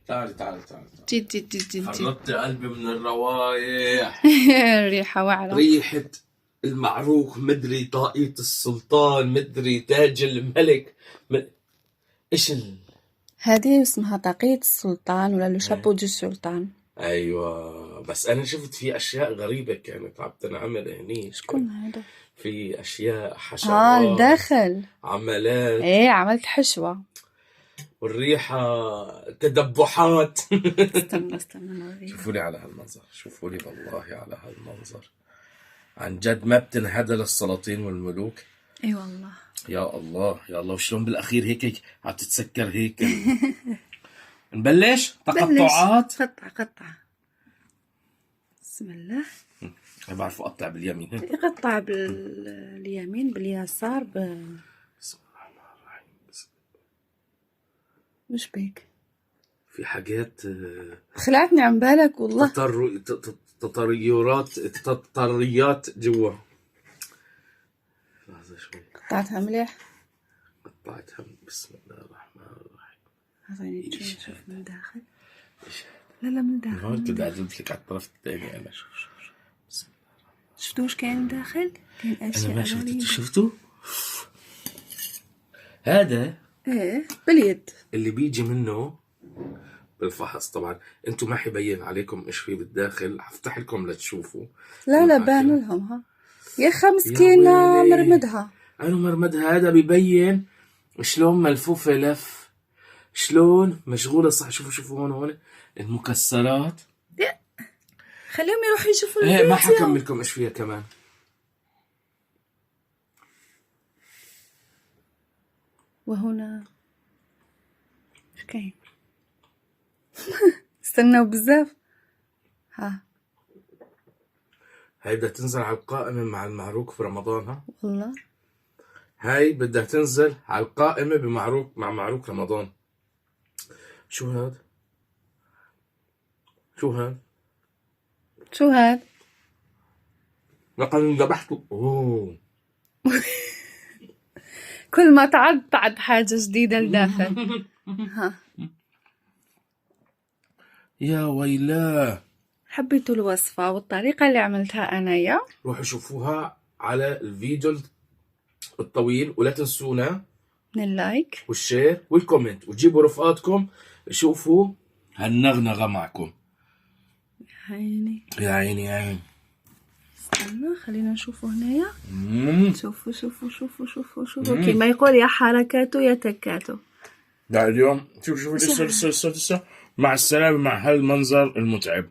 تعالي تعالي تعالي. تي حررت قلبي من الروايح. الريحة وعرة. ريحة المعروك، مدري طاقية السلطان، مدري تاج الملك، ايش هذه اسمها طاقية السلطان ولا لو شابو دو السلطان. ايوه، بس انا شفت في اشياء غريبة كانت عم تنعمل هنيك. شكون هذا؟ في اشياء حشرات الداخل عملات. ايه عملت حشوة. والريحة تدبحات. استنى نوريك. شوفوا لي على هالمنظر، شوفوا لي والله على هالمنظر، عن جد ما بتنهدى للسلاطين والملوك. اي والله. يا الله يا الله، وشلون بالاخير هيك عتتسكر هيك. نبلش تقطعات. قطع. بسم الله. ما بعرف اقطع باليمين. يقطع باليمين باليسار بسم الله الرحمن الرحيم. مش بيك في حاجات خلعتني عن بالك والله. تطريات جوا. لحظة شوي. قطعتها مليح. قطعتها. بسم الله الرحمن الرحيم. اعطيني نشوف من داخل. لا من داخل. هون بدي اعزلت لك على الطرف الثاني. انا شوف بسم الله الرحمن. شفتوا وش كاين من داخل؟ كاين اشياء. انا ما شفتوا. هذا ايه باليد اللي بيجي منه بالفحص. طبعا انتم ما حيبين عليكم ايش في بالداخل، حفتح لكم لتشوفوا. لا بان لهم. ها يا اخي مسكينه مرمدها. انا مرمدها. هذا بيبين شلون ملفوفه لف، شلون مشغوله صح. شوفوا هون المكسرات. خليهم يروحوا يشوفوا الفيديو. ما حكملكم ايش فيها كمان. وهنا ايش كاين؟ استنوا بزاف. ها هاي بدها تنزل على القائمة مع المعروك في رمضان. ها والله هاي بدها تنزل على القائمة بمعروك مع معروك رمضان. شو هاد؟ لقد ذبحت. اوه. كل ما تعد حاجة جديدة لداخل. ها يا ويلاه. حبيتوا الوصفة والطريقة اللي عملتها أنايا؟ روحوا شوفوها على الفيديو الطويل، ولا تنسونا من اللايك والشير والكومنت، وتجيبوا رفقاتكم يشوفوا هالنغنغة معكم. يا عيني. استنى خلينا نشوفوا هنايا. شوفوا كيما يقول يا حركاته يا تكاته. لا اليوم شوفوا لسه مع السلامة مع هالمنظر المتعب.